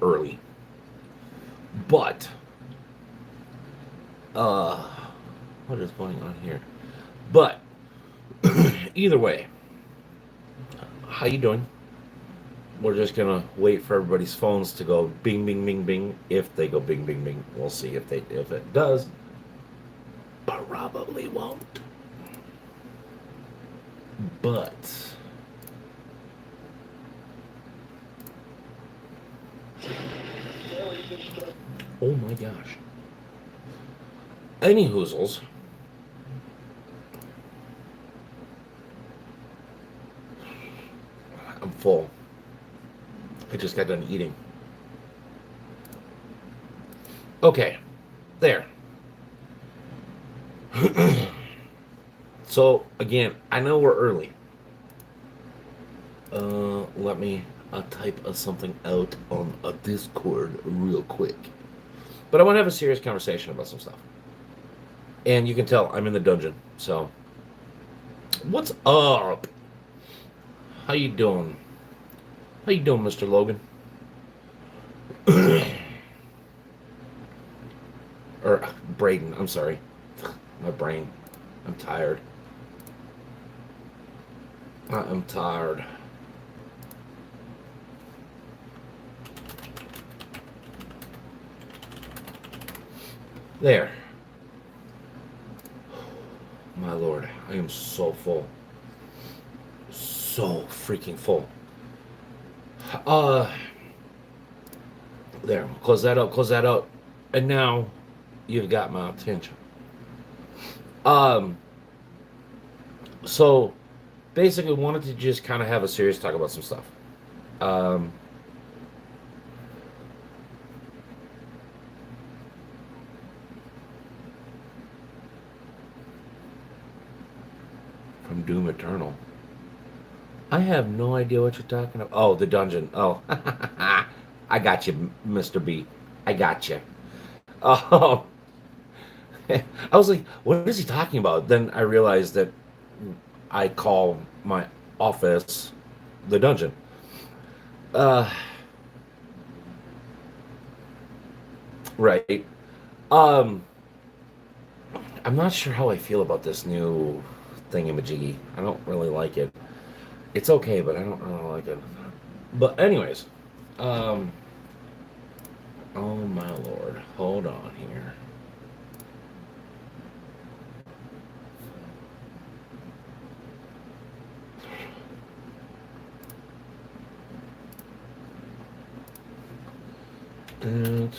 early. But uh what is going on here? But either way, how you doing? We're just gonna wait for everybody's phones to go bing bing bing bing. If they go bing bing bing, we'll see if it does. Probably won't. But oh my gosh. Any hoozles. I'm full. I just got done eating. Okay, there. So again, I know we're early. Let me type something out on a Discord real quick. But I want to have a serious conversation about some stuff. And you can tell I'm in the dungeon. So, what's up? How you doing? How you doing, Mr. Logan? Or Braden, I'm sorry. My brain. I'm tired. I'm tired. There. My lord, I am so full. So freaking full. Uh there, close that up, close that up. And now you've got my attention. Um so basically wanted to just kind of have a serious talk about some stuff. Um from Doom Eternal. I have no idea what you're talking about. Oh, the dungeon. Oh, I got you, Mr. B. I got you. Oh, I was like, what is he talking about? Then I realized that I call my office the dungeon. Uh, right. Um, I'm not sure how I feel about this new thingamajiggy. I don't really like it. It's okay, but I don't really like it. But anyways, um, oh my lord, hold on here. And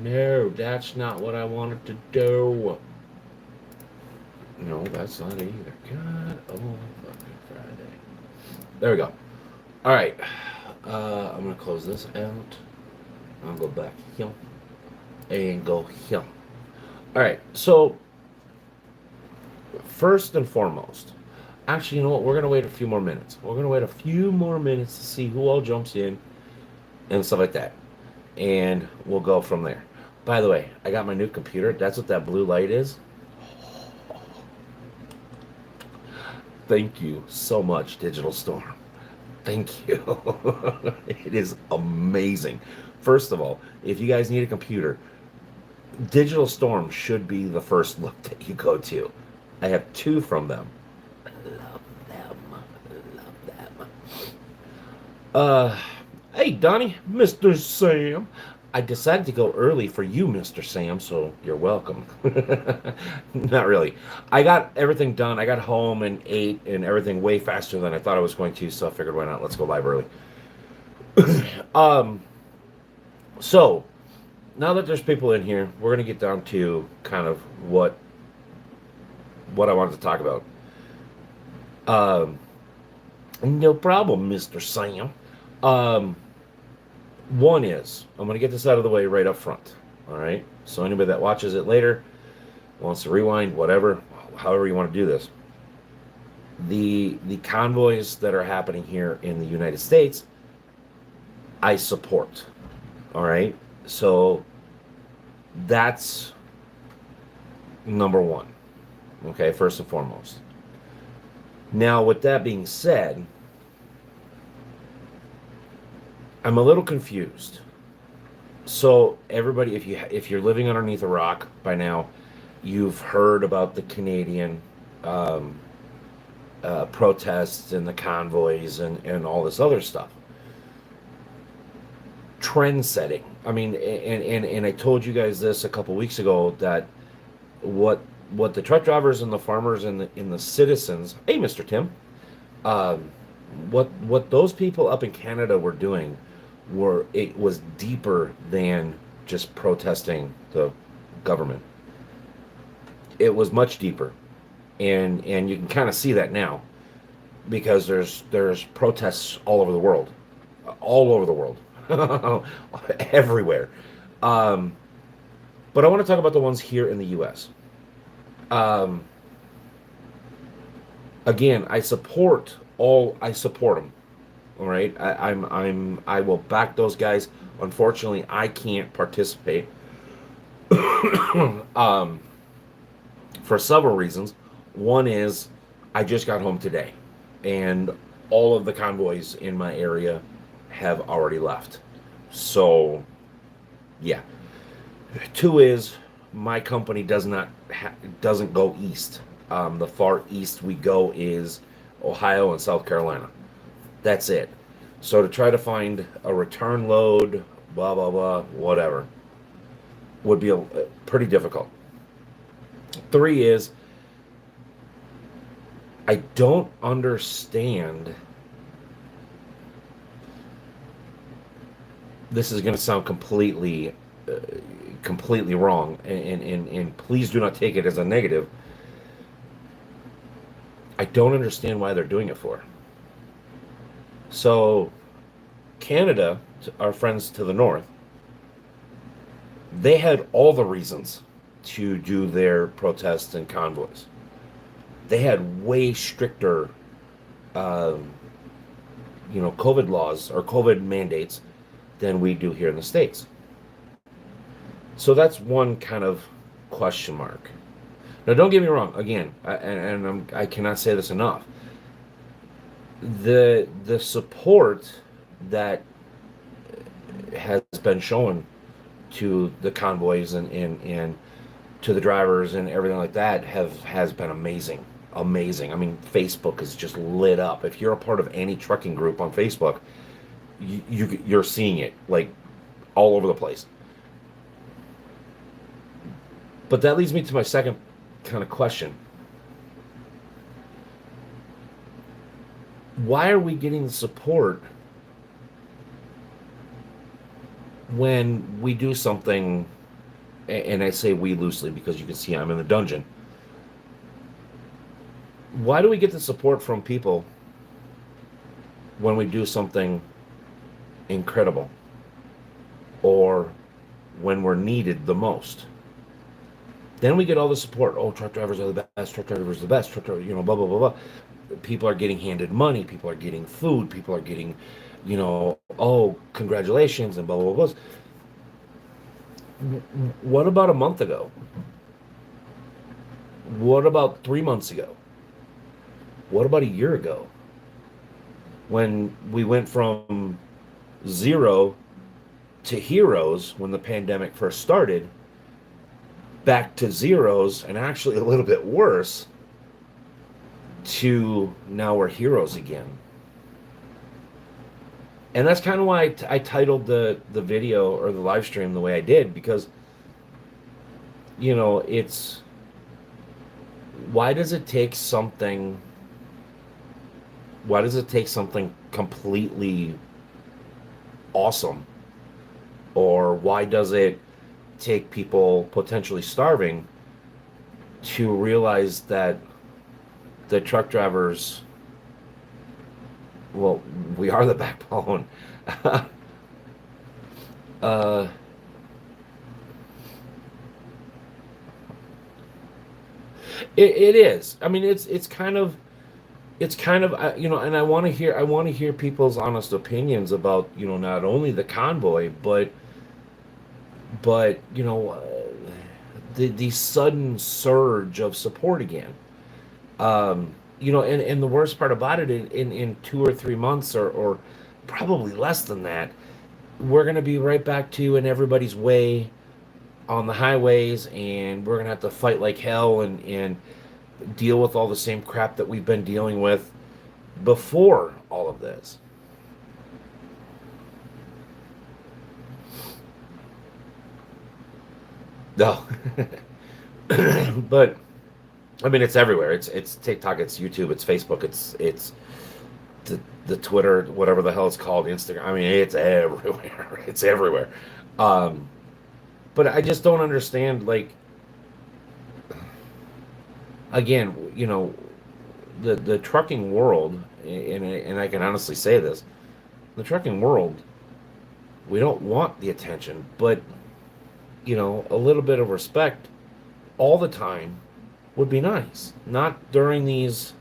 no, that's not what I wanted to do. No, that's not it either. God, oh fucking Friday. There we go. All right, I'm gonna close this out. I'll go back here and go here. All right, so first and foremost, actually, you know what? We're gonna wait a few more minutes. We're gonna wait a few more minutes to see who all jumps in and stuff like that, and we'll go from there. By the way, I got my new computer. That's what that blue light is. Thank you so much, Digital Storm. Thank you. It is amazing. First of all, if you guys need a computer, Digital Storm should be the first look that you go to. I have two from them. Love them. Love them. Hey, Donnie, Mr. Sam. I decided to go early for you, Mr. Sam, so you're welcome. Not really. I got everything done. I got home and ate and everything way faster than I thought I was going to, so I figured why not? Let's go live early. um, so, now that there's people in here, we're going to get down to kind of what I wanted to talk about. Um, no problem, Mr. Sam. Um, One is, I'm going to get this out of the way right up front. All right? So anybody that watches it later, wants to rewind, whatever, however you want to do this. The convoys that are happening here in the United States, I support. All right? So that's number one. Okay, first and foremost. Now, with that being said, I'm a little confused. So everybody, if you're living underneath a rock by now, you've heard about the Canadian um, protests and the convoys and all this other stuff. Trend setting. I mean, and I told you guys this a couple weeks ago that what what the truck drivers and the farmers and the citizens. Hey, Mr. Tim. Um, what those people up in Canada were doing were it was deeper than just protesting the government. It was much deeper, and you can kind of see that now because there's protests all over the world, everywhere. Um, but I want to talk about the ones here in the U.S. Um, Again, I support them. All right, I will back those guys. Unfortunately, I can't participate um, for several reasons. One is I just got home today, and all of the convoys in my area have already left. So, yeah. Two is my company doesn't go east. The far east we go is Ohio and South Carolina. That's it. So to try to find a return load, blah blah blah, whatever, would be pretty difficult. Three is I don't understand. This is going to sound completely wrong, and please do not take it as a negative. I don't understand why they're doing it for. So Canada, our friends to the north, they had all the reasons to do their protests and convoys. They had way stricter, um, COVID laws or COVID mandates than we do here in the States. So that's one kind of question mark. Now, don't get me wrong. Again, I cannot say this enough. The support that has been shown to the convoys and to the drivers and everything like that has been amazing. I mean, Facebook is just lit up. If you're a part of any trucking group on Facebook, you're seeing it like all over the place. But that leads me to my second kind of question. Why are we getting the support when we do something? And I say we loosely because you can see I'm in the dungeon. Why do we get the support from people when we do something incredible or when we're needed the most? Then we get all the support. Oh, truck drivers are the best. Truck drivers are the best. Truck driver, blah blah blah blah. People are getting handed money. People are getting food. People are getting, oh, congratulations and blah blah blah. What about a month ago? What about 3 months ago? What about a year ago? When we went from zero to heroes when the pandemic first started, back to zeros, and actually a little bit worse, to now we're heroes again. And that's kind of why I titled the video or the live stream the way I did, because it's why does it take something completely awesome, or why does it take people potentially starving to realize that the truck drivers, well, we are the backbone. uh, it is. I mean, it's kind of and I want to hear people's honest opinions about not only the convoy, but but the sudden surge of support again. And the worst part about it, in 2 or 3 months, or probably less than that, we're going to be right back to in everybody's way on the highways, and we're going to have to fight like hell and deal with all the same crap that we've been dealing with before all of this. No. But I mean, it's everywhere. It's TikTok, it's YouTube, it's Facebook, it's the Twitter, whatever the hell it's called, Instagram. I mean, it's everywhere. It's everywhere. Um, but I just don't understand. Like, again, the trucking world, and I can honestly say this: the trucking world, we don't want the attention, but a little bit of respect all the time would be nice. Not during these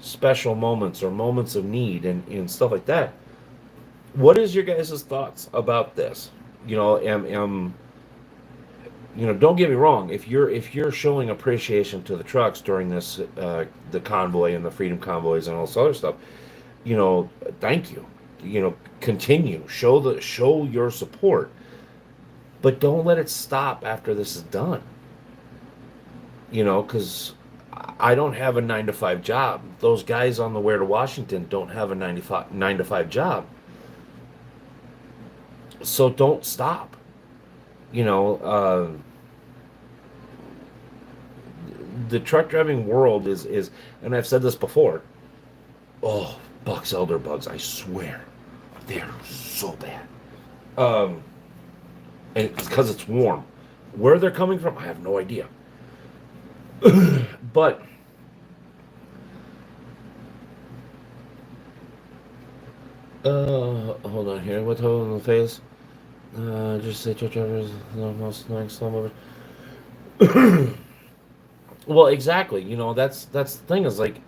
special moments or moments of need and stuff like that. What is your guys' thoughts about this? Don't get me wrong. If you're showing appreciation to the trucks during this, the convoy and the freedom convoys and all this other stuff, you know, thank you. Continue, show your support, but don't let it stop after this is done. Because I don't have a 9 to 5 job. Those guys on the way to Washington don't have a 9 to 5 job. So don't stop. You know, the truck driving world is, and I've said this before. Oh, Bucks elder bugs! I swear, they're so bad. Um, and it's because it's warm. Where they're coming from, I have no idea. But hold on here. What hole in the face? Just say truck drivers the most annoying slow movers. Well, exactly. That's the thing is like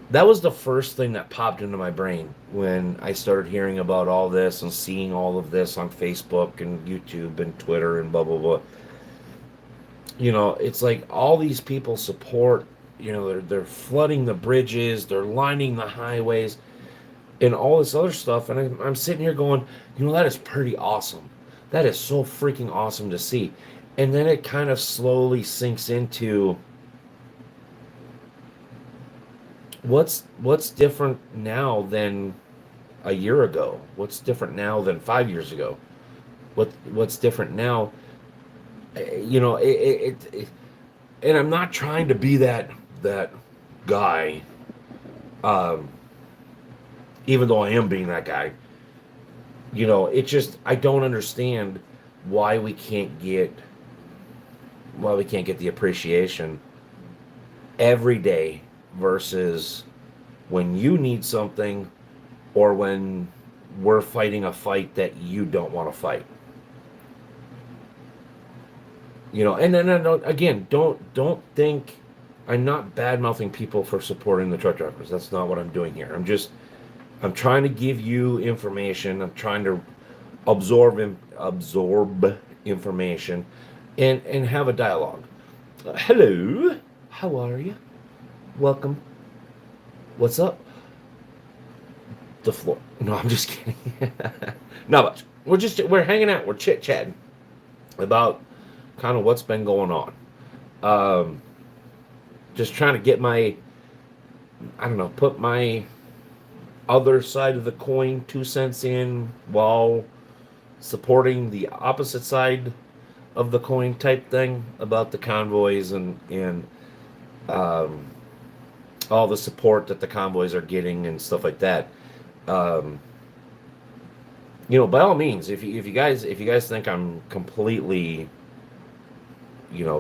that was the first thing that popped into my brain when I started hearing about all this and seeing all of this on Facebook and YouTube and Twitter and blah blah blah. It's like all these people support. They're flooding the bridges, they're lining the highways, and all this other stuff. And I'm sitting here going, that is pretty awesome. That is so freaking awesome to see. And then it kind of slowly sinks into what's different now than a year ago. What's different now than 5 years ago? What's different now? And I'm not trying to be that guy. Um, Even though I am being that guy, it just I don't understand why we can't get the appreciation every day versus when you need something or when we're fighting a fight that you don't want to fight. And then don't think I'm not bad mouthing people for supporting the truck drivers. That's not what I'm doing here. I'm trying to give you information. I'm trying to absorb information and have a dialogue. Hello, how are you? Welcome. What's up? The floor. No, I'm just kidding. Not much. We're hanging out. We're chit chatting about kind of what's been going on. Just trying to get put my other side of the coin 2 cents in while supporting the opposite side of the coin type thing about the convoys and all the support that the convoys are getting and stuff like that. By all means, if you guys think I'm completely,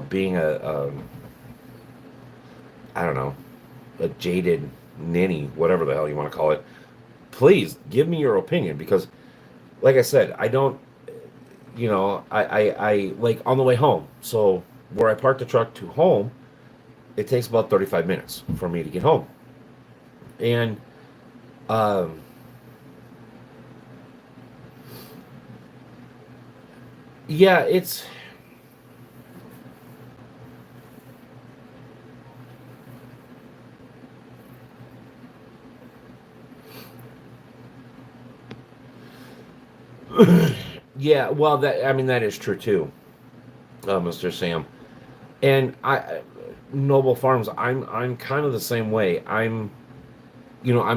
being I don't know, a jaded ninny, whatever the hell you want to call it, please give me your opinion because, like I said, I don't, I like on the way home. So where I park the truck to home, it takes about 35 minutes for me to get home. And, Yeah, it's yeah. Well, that I mean that is true too, Mr. Sam. And Noble Farms, I'm kind of the same way. I'm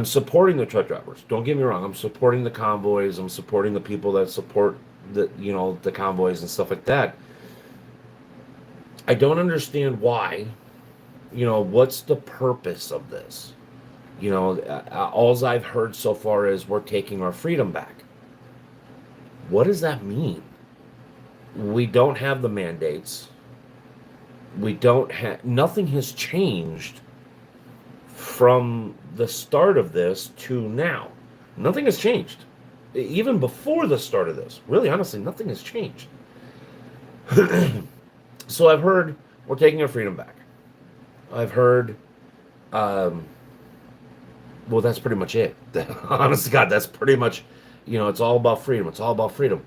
supporting the truck drivers. Don't get me wrong. I'm supporting the convoys. I'm supporting the people that support the convoys and stuff like that. I don't understand why. What's the purpose of this? All I've heard so far is we're taking our freedom back. What does that mean? We don't have the mandates. We don't have nothing has changed from the start of this to now. Nothing has changed. Even before the start of this, really honestly, nothing has changed. So I've heard we're taking our freedom back. I've heard, um, well, that's pretty much it. Honest to God, that's pretty much, it's all about freedom. It's all about freedom.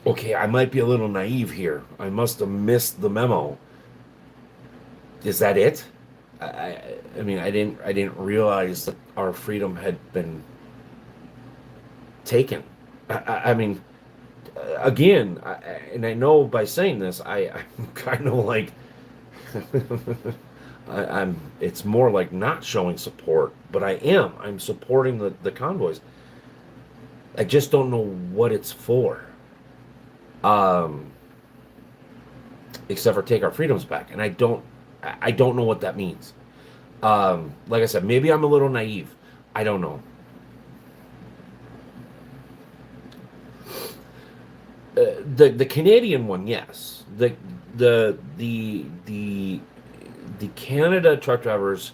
Okay, I might be a little naive here. I must have missed the memo. Is that it? I mean, I didn't realize that our freedom had been taken. I mean, again, and I know by saying this, I'm kind of like I'm. It's more like not showing support, but I am. I'm supporting the convoys. I just don't know what it's for. Um, except for take our freedoms back, and I don't know what that means. Like I said, maybe I'm a little naive. I don't know. The Canadian one, yes. The Canada truck drivers,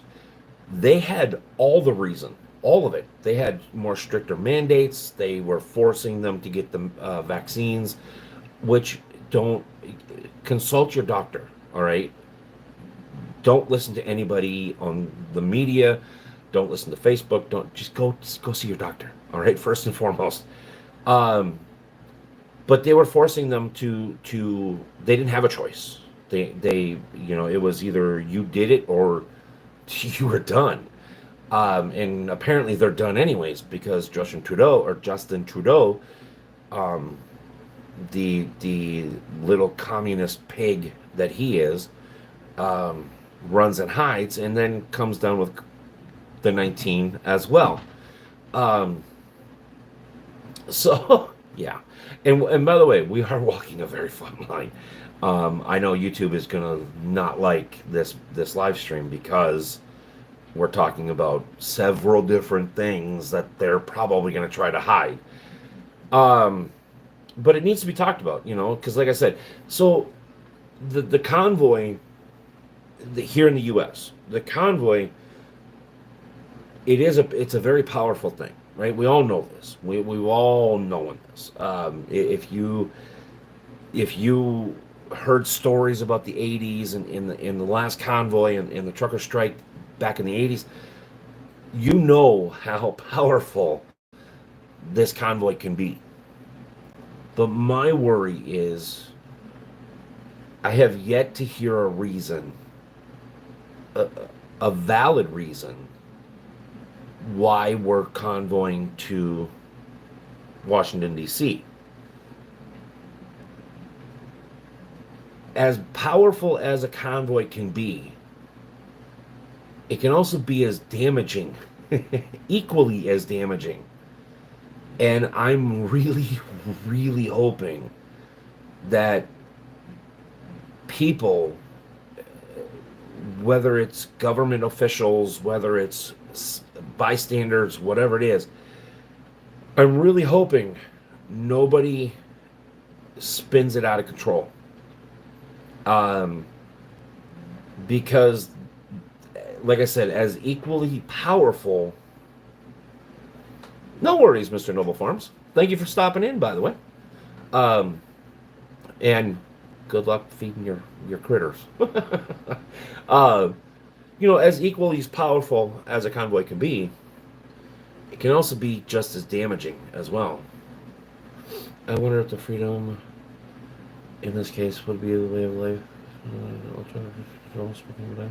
they had all the reason, all of it. They had more stricter mandates. They were forcing them to get the vaccines, which don't consult your doctor. All right, don't listen to anybody on the media. Don't listen to Facebook. Don't just go see your doctor. All right, first and foremost. Um, but they were forcing them to they didn't have a choice. It was either you did it or you were done. And apparently they're done anyways because Justin Trudeau, um, the little communist pig that he is, um, runs and hides, and then comes down with the 19 as well. Um, so yeah, and by the way, we are walking a very fine line. I know YouTube is gonna not like this live stream because we're talking about several different things that they're probably gonna try to hide. Um, but it needs to be talked about, because like I said, so the convoy here in the U.S., the convoy, it's a very powerful thing, right? We all know this. We all know this. If you heard stories about the 80s and in the last convoy and in the trucker strike back in the 80s, you know how powerful this convoy can be. But my worry is I have yet to hear a reason, a, a valid reason, why we're convoying to Washington, D.C. As powerful as a convoy can be, it can also be as damaging, equally as damaging. And I'm really, really hoping that people, whether it's government officials, whether it's bystanders, whatever it is, I'm really hoping nobody spins it out of control. Um, because, like I said, as equally powerful. No worries, Mr. Noble Farms. Thank you for stopping in, by the way. Um, and good luck feeding your critters. uh, as equally as powerful as a convoy can be, it can also be just as damaging as well. I wonder if the freedom in this case would be the way of life. Alternative control, speaking of that.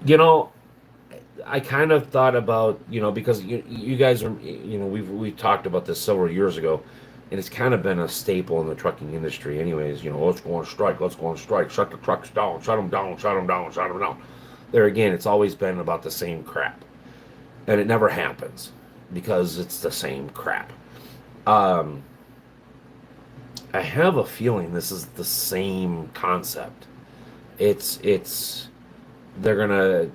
You know, I kind of thought about, because you guys are, we talked about this several years ago, and it's kind of been a staple in the trucking industry, anyways. Let's go on strike, let's go on strike, shut the trucks down, shut them down, shut them down, shut them down. There again, it's always been about the same crap, and it never happens because it's the same crap. Um, I have a feeling this is the same concept. It's they're gonna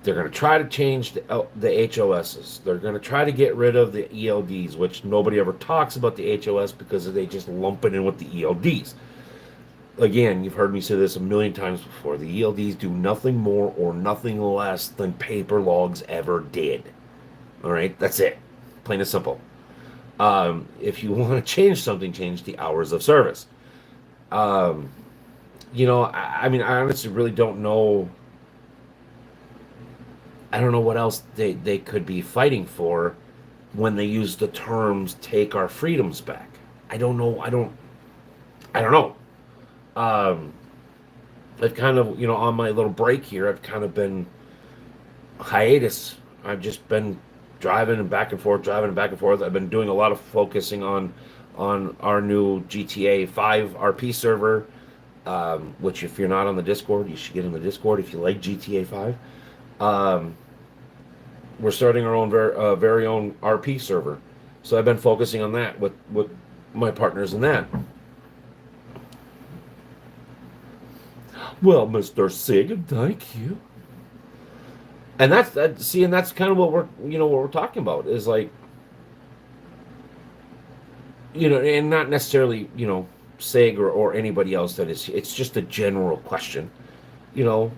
They're going to try to change the HOSs. They're going to try to get rid of the ELDs, which nobody ever talks about the HOS because they just lump it in with the ELDs. Again, you've heard me say this a million times before. The ELDs do nothing more or nothing less than paper logs ever did. All right, that's it. Plain and simple. If you want to change something, change the hours of service. Um, I mean, I honestly really don't know. I don't know what else they could be fighting for when they use the terms "take our freedoms back." I don't know. I don't know. Um, I've kind of, on my little break here, I've kind of been hiatus. I've just been driving and back and forth, driving and back and forth. I've been doing a lot of focusing on our new GTA 5 RP server, which if you're not on the Discord, you should get in the Discord if you like GTA 5. Um, we're starting our own very own RP server, so I've been focusing on that with my partners in that. Well, Mr. Sig, thank you. And that's that. See, and that's kind of what we're talking about is like, and not necessarily Sig or anybody else that is. It's just a general question. You know,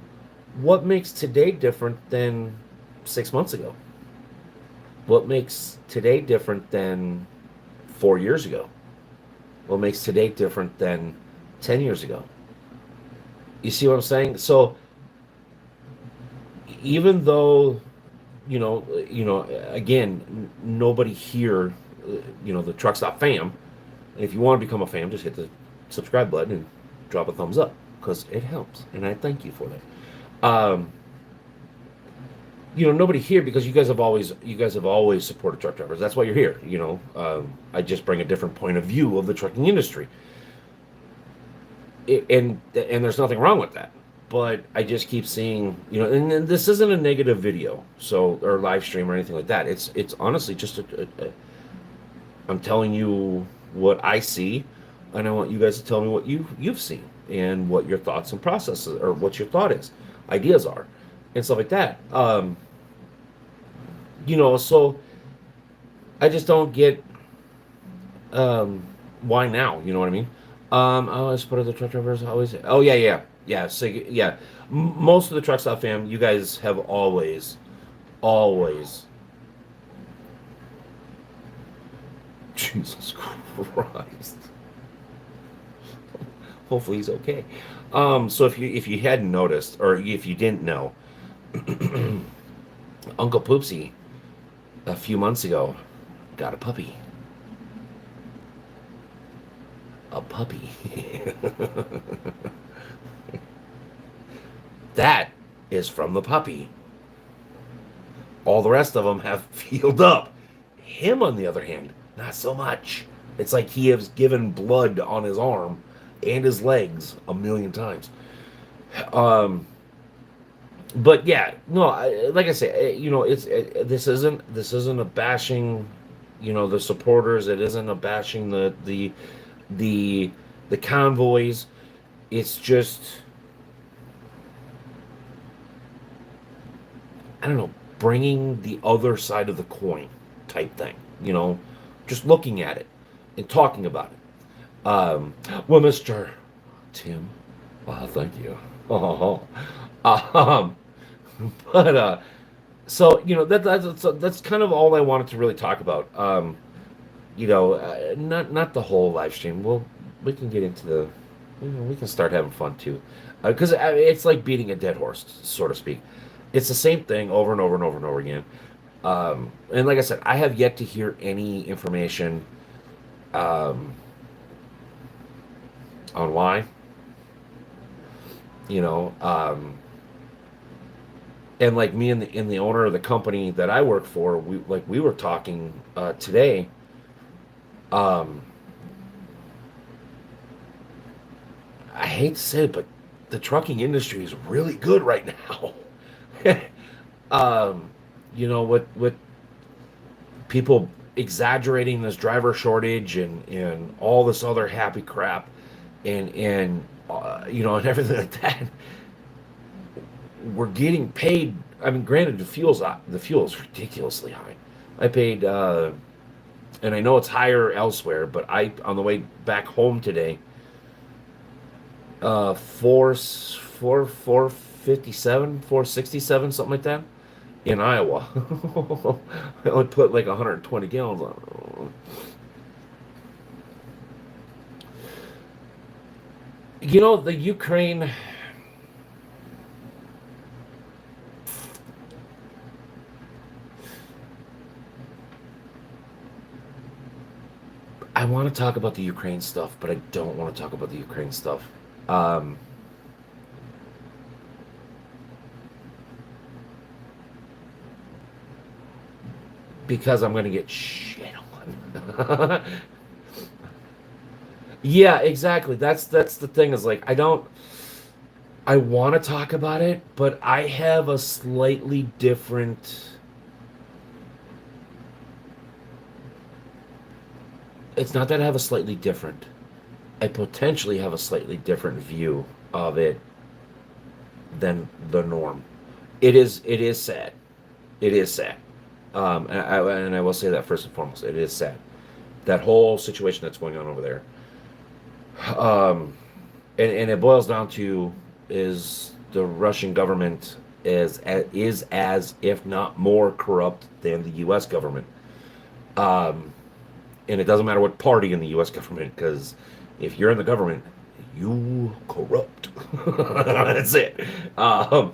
what makes today different than 6 months ago? What makes today different than 4 years ago? What makes today different than 10 years ago? You see what I'm saying? So even though again, nobody here, the Truckstop fam. And if you want to become a fam, just hit the subscribe button and drop a thumbs up because it helps, and I thank you for that. Nobody here because you guys have always supported truck drivers. That's why you're here. I just bring a different point of view of the trucking industry, and there's nothing wrong with that. But I just keep seeing, and this isn't a negative video, or live stream or anything like that. It's honestly just I'm telling you what I see, and I want you guys to tell me what you've seen and what your thoughts and processes, or what your thought is, ideas are, and stuff like that. So I just don't get why now. You know what I mean? I always put the truck drivers always. Oh yeah, yeah, yeah. So yeah, most of the truck stop fam, you guys have always. Jesus Christ. Hopefully he's okay. So if you hadn't noticed, or if you didn't know, Uncle Poopsie a few months ago got a puppy. A puppy. That is from the puppy. All the rest of them have healed up. Him, on the other hand, not so much. It's like he has given blood on his arm and his legs a million times. But yeah, no, like I say, this isn't a bashing, the supporters. It isn't a bashing the convoys. It's just, I don't know, bringing the other side of the coin type thing. Just looking at it and talking about it. Well, Mr. Tim, thank you. Oh, but so that's kind of all I wanted to really talk about. Not the whole live stream. Well, we can get into we can start having fun too, because it's like beating a dead horse, so to speak. It's the same thing over and over and over and over again. And like I said, I have yet to hear any information um, on why. You know, and like me and the owner of the company that I work for, we were talking today. Um, I hate to say it, but the trucking industry is really good right now. um, with people exaggerating this driver shortage and all this other happy crap, and and everything like that. We're getting paid. I mean, granted, the fuel is ridiculously high. I paid, and I know it's higher elsewhere, but I on the way back home today, 457, 467, something like that in Iowa. I only put like 120 gallons on. The Ukraine. I want to talk about the Ukraine stuff, but I don't want to talk about the Ukraine stuff. Um, because I'm going to get shit on. Yeah, exactly. That's the thing is like I want to talk about it, but I have a slightly different. It's not that I have a slightly different. I potentially have a slightly different view of it than the norm. It is sad. It is sad. And I will say that first and foremost, it is sad. That whole situation that's going on over there. Um, and it boils down to is the Russian government is as if not more corrupt than the U.S. government. Um, and it doesn't matter what party in the U.S. government, because if you're in the government, you corrupt. That's it. Um,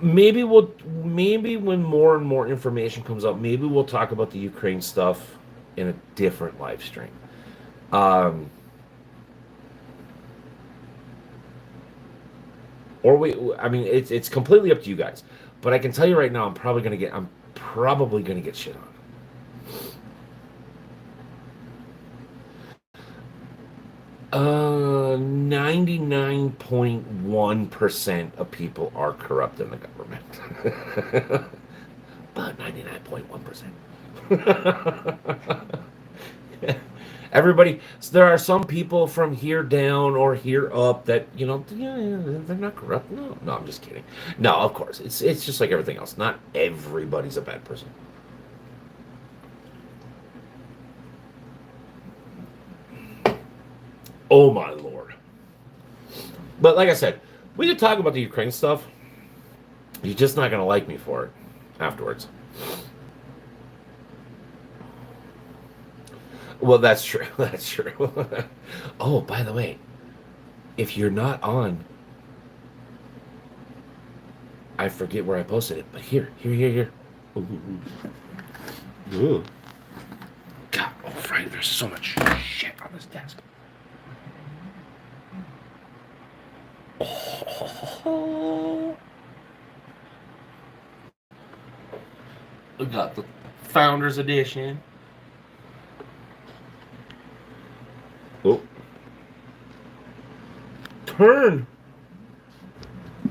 maybe when more and more information comes up, maybe we'll talk about the Ukraine stuff in a different live stream. Um, I mean, it's completely up to you guys. But I can tell you right now, I'm probably gonna get shit on. 99.1% of people are corrupt in the government. But 99.1%. Everybody, so there are some people from here down or here up that, yeah, they're not corrupt. No, no, I'm just kidding. No, of course. It's just like everything else. Not everybody's a bad person. Oh my lord. But like I said, we could talk about the Ukraine stuff. You're just not gonna like me for it afterwards. Well, that's true. That's true. Oh, by the way, if you're not on, I forget where I posted it, but here. Ooh, ooh, ooh. God, oh, Frank, there's so much shit on this desk. Oh, we got the Founders Edition. Oh, turn.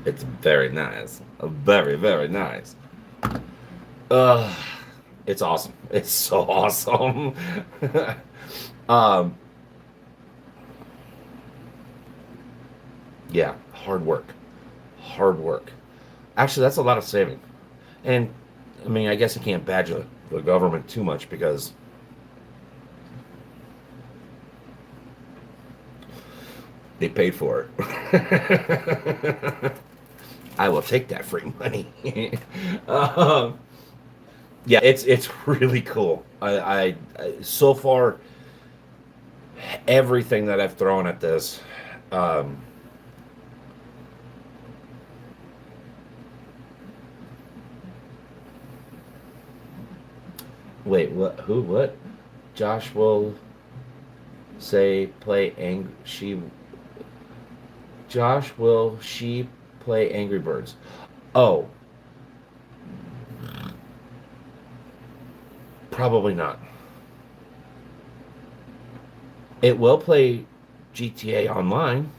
It's very nice. Very, very nice. Uh, it's awesome. It's so awesome. um, yeah, hard work. Hard work. Actually, that's a lot of saving. And I mean, I guess I can't badge the government too much because they paid for it. I will take that free money. um, yeah, it's really cool. I so far everything that I've thrown at this, um, Wait, what? Who? What? Josh will say play ang she. Josh will she play Angry Birds? Oh, probably not. It will play GTA Online.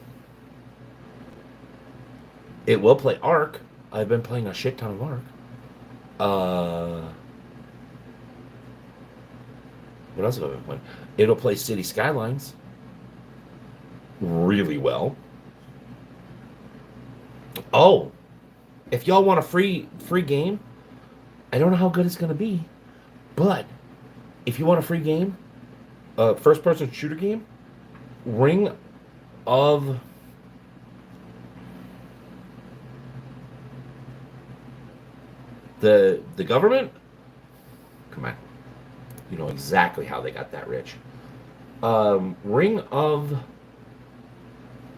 It will play Ark. I've been playing a shit ton of Ark. Uh, what else have I been playing? It'll play City Skylines really well. Oh, if y'all want a free game, I don't know how good it's gonna be, but if you want a free game, a first person shooter game, Ring of the government. Come on, you know exactly how they got that rich. Ring of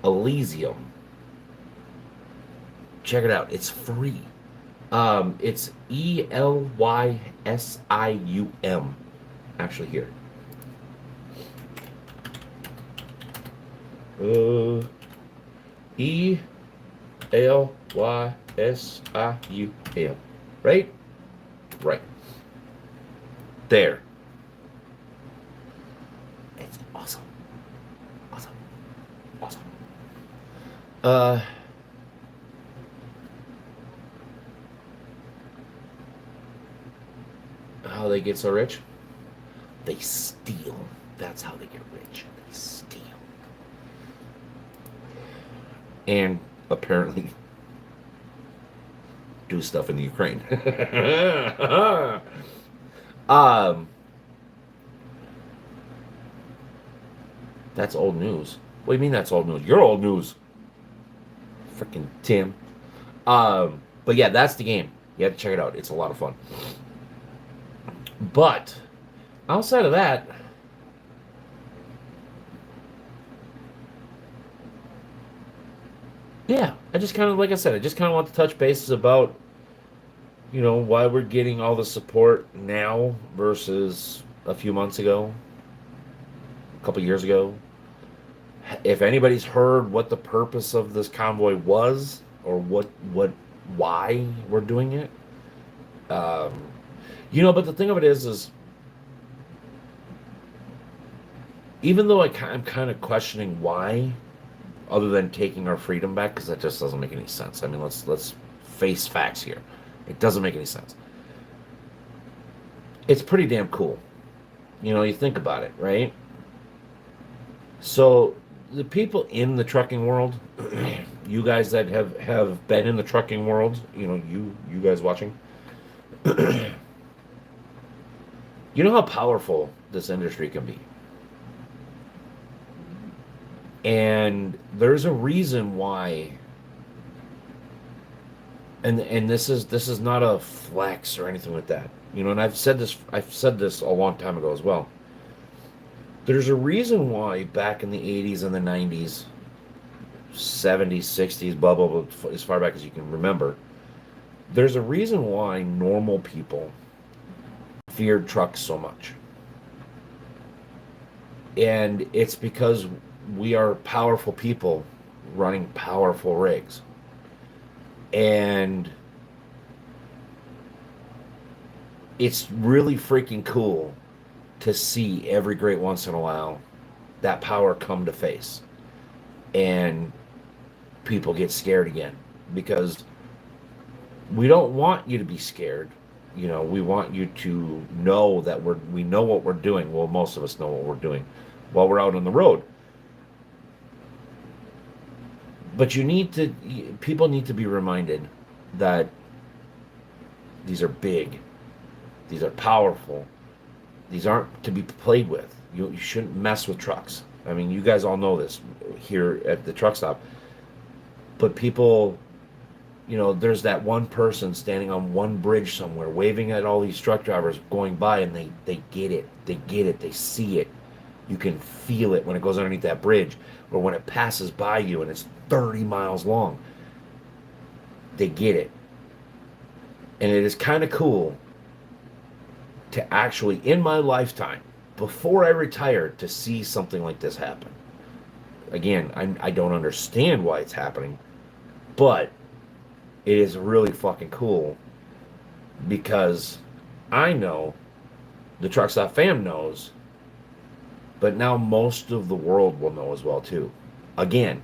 Elysium. Check it out. It's free. It's Elysium. Actually, here. Uh, Elysium. Right? Right. There. It's awesome. Awesome. Awesome. Uh, how they get so rich? They steal. That's how they get rich. They steal. And apparently do stuff in the Ukraine. um, that's old news. What do you mean that's old news? You're old news. Freaking Tim. But yeah, that's the game. You have to check it out. It's a lot of fun. But outside of that, yeah, I just kind of, like I said, I just kind of want to touch bases about, why we're getting all the support now versus a few months ago, a couple years ago. If anybody's heard what the purpose of this convoy was, or why we're doing it, um, but the thing of it is even though I'm kind of questioning why, other than taking our freedom back, because that just doesn't make any sense. I mean, let's face facts here. It doesn't make any sense. It's pretty damn cool. You think about it, right? So the people in the trucking world, you guys that have been in the trucking world, you guys watching, you know how powerful this industry can be. And there's a reason why, and this is not a flex or anything like that. And I've said this a long time ago as well. There's a reason why back in the 80s and the 90s, 70s, 60s, blah blah blah, as far back as you can remember, there's a reason why normal people feared trucks so much. And it's because we are powerful people running powerful rigs. And it's really freaking cool to see every great once in a while that power come to face and people get scared again, because we don't want you to be scared. We want you to know that we know what we're doing. Well, most of us know what we're doing while we're out on the road. But people need to be reminded that these are big, these are powerful, these aren't to be played with. You shouldn't mess with trucks. I mean, you guys all know this here at the truck stop. But people, there's that one person standing on one bridge somewhere, waving at all these truck drivers going by, and they get it. They get it. They see it. You can feel it when it goes underneath that bridge, or when it passes by you and it's 30 miles long. They get it. And it is kind of cool to actually, in my lifetime, before I retire, to see something like this happen. Again, I don't understand why it's happening, but it is really fucking cool because I know, the Truckstop fam knows, but now most of the world will know as well too. Again,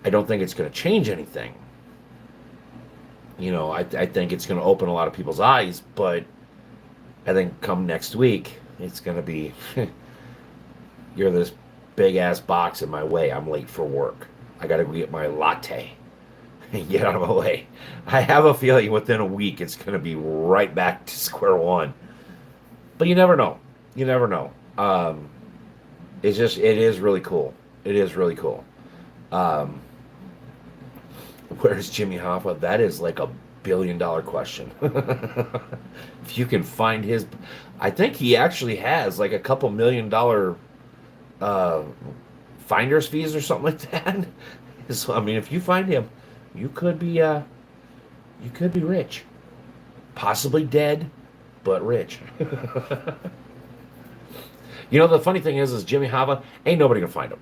I don't think it's going to change anything. I think it's going to open a lot of people's eyes, but I think come next week, it's going to be, you're this big ass box in my way. I'm late for work. I got to go get my latte and get out of my way. I have a feeling within a week, it's going to be right back to square one. But you never know. You never know. It is really cool. It is really cool. Where's Jimmy Hoffa? That is like a $1 billion question. If you can find his, I think he actually has like a couple $1 million finder's fees or something like that. So I mean, if you find him, you could be rich, possibly dead, but rich. The funny thing is Jimmy Hava, ain't nobody gonna find him.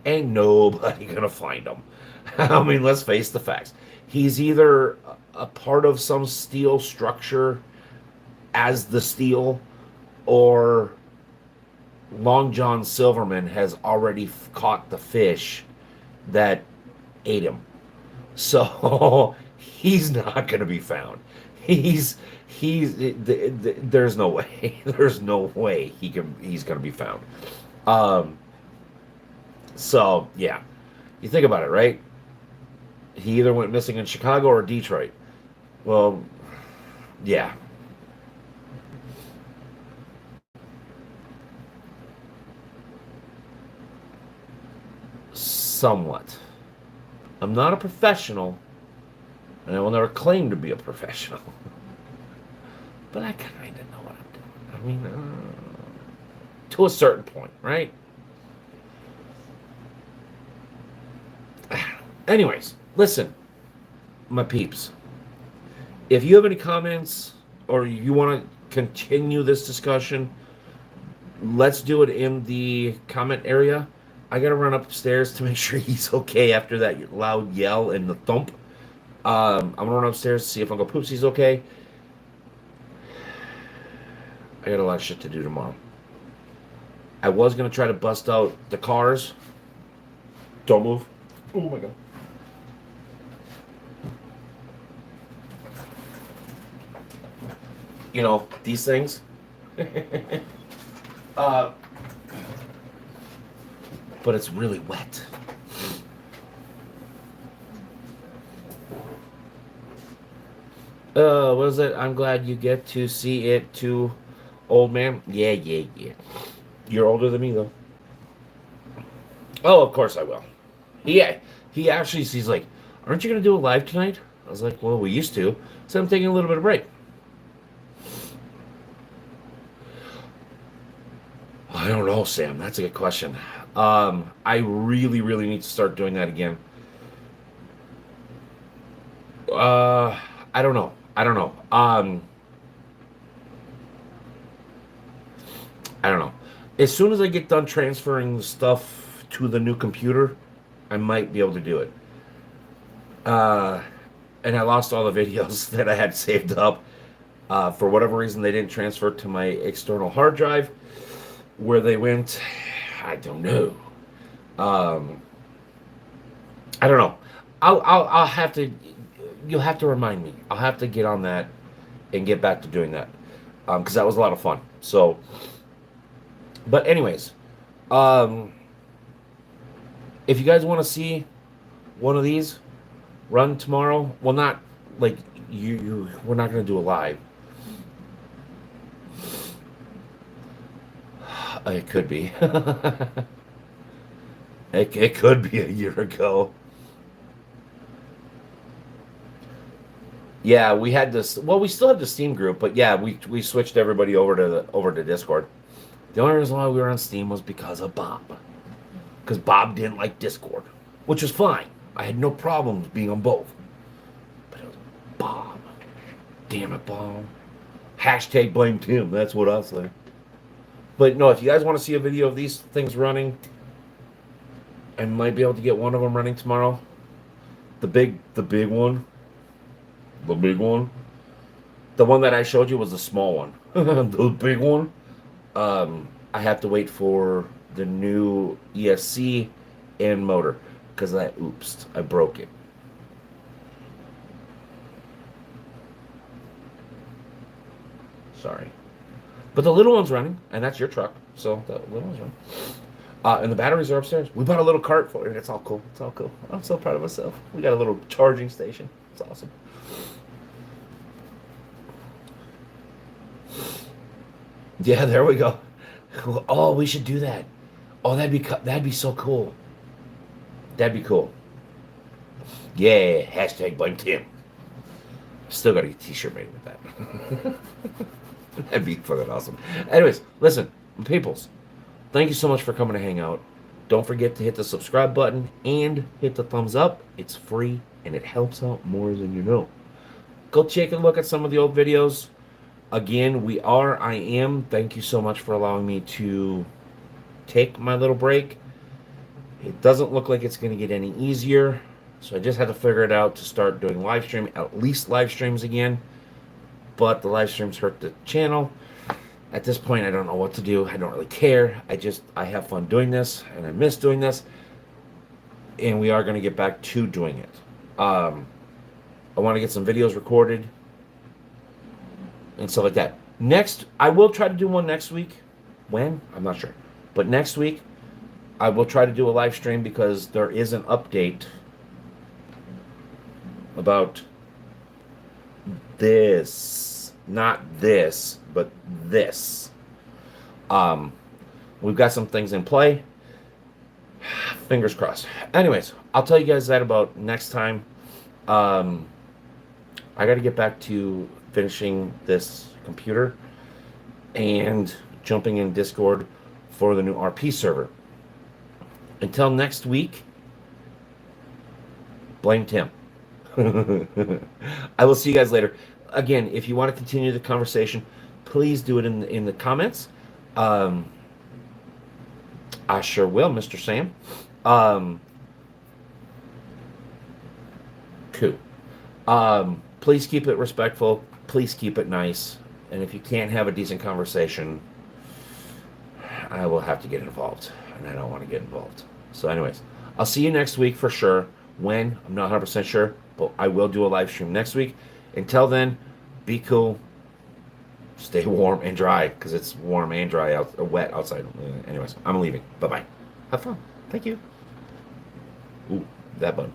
Ain't nobody gonna find him. I mean, let's face the facts. He's either a part of some steel structure as the steel, or Long John Silverman has already caught the fish that ate him. So he's not going to be found. There's no way. There's no way he's going to be found. So yeah, you think about it, right? He either went missing in Chicago or Detroit. Well, yeah. Somewhat. I'm not a professional, and I will never claim to be a professional. But I kind of know what I'm doing. I mean, to a certain point, right? Anyways, listen, my peeps. If you have any comments or you want to continue this discussion, let's do it in the comment area. I gotta run upstairs to make sure he's okay after that loud yell and the thump. I'm gonna run upstairs to see if Uncle Poopsie's okay. I got a lot of shit to do tomorrow. I was gonna try to bust out the cars. Don't move. Oh my god. These things. But it's really wet. What is it? I'm glad you get to see it too, old man. Yeah. You're older than me, though. Oh, of course I will. Yeah, he's like, aren't you going to do a live tonight? I was like, well, we used to. So I'm taking a little bit of break. I don't know, Sam. That's a good question. I really, really need to start doing that again. I don't know. I don't know. As soon as I get done transferring the stuff to the new computer, I might be able to do it. And I lost all the videos that I had saved up. For whatever reason, they didn't transfer to my external hard drive. Where they went, I don't know. I don't know. I'll have to. You'll have to remind me. I'll have to get on that and get back to doing that, because that was a lot of fun. So, but anyways, if you guys want to see one of these run tomorrow, well, not like you. We're not going to do a live. It could be. It could be a year ago. Yeah, we had this. Well, we still have the Steam group, but yeah, we switched everybody over to Discord. The only reason why we were on Steam was because of Bob, because Bob didn't like Discord, which was fine. I had no problems being on both, but it was Bob. Damn it, Bob. Hashtag blame Tim. That's what I'll say. But no, if you guys want to see a video of these things running, I might be able to get one of them running tomorrow. The big one, the big one. The one that I showed you was the small one. The big one. I have to wait for the new ESC and motor because I broke it. Sorry. But the little one's running, and that's your truck. So the little one's running. And the batteries are upstairs. We bought a little cart for it. It's all cool. It's all cool. I'm so proud of myself. We got a little charging station. It's awesome. Yeah, there we go. Oh, we should do that. Oh, that'd be so cool. That'd be cool. Yeah, hashtag blame Tim. Still got to get a t-shirt made with that. That'd be fucking awesome. Anyways, listen, peoples, thank you so much for coming to hang out. Don't forget to hit the subscribe button and hit the thumbs up. It's free and it helps out more than you know. Go take a look at some of the old videos. Again, I am. Thank you so much for allowing me to take my little break. It doesn't look like it's going to get any easier. So I just had to figure it out to start doing live stream, at least live streams again. But the live streams hurt the channel. At this point, I don't know what to do. I don't really care. I have fun doing this, and I miss doing this. And we are going to get back to doing it. I want to get some videos recorded and stuff like that. Next, I will try to do one next week. When? I'm not sure. But next week, I will try to do a live stream because there is an update about this. Not this, but this. We've got some things in play. Fingers crossed. Anyways, I'll tell you guys that about next time. I got to get back to finishing this computer and jumping in Discord for the new RP server. Until next week, blame Tim. I will see you guys later. Again, if you want to continue the conversation, please do it in the comments. I sure will, Mr. Sam. Cool. Please keep it respectful. Please keep it nice. And if you can't have a decent conversation, I will have to get involved. And I don't want to get involved. So anyways, I'll see you next week for sure. When? I'm not 100% sure. But I will do a live stream next week. Until then, be cool. Stay warm and dry. Because it's warm and dry, wet outside. Anyways, I'm leaving. Bye-bye. Have fun. Thank you. Ooh, that button.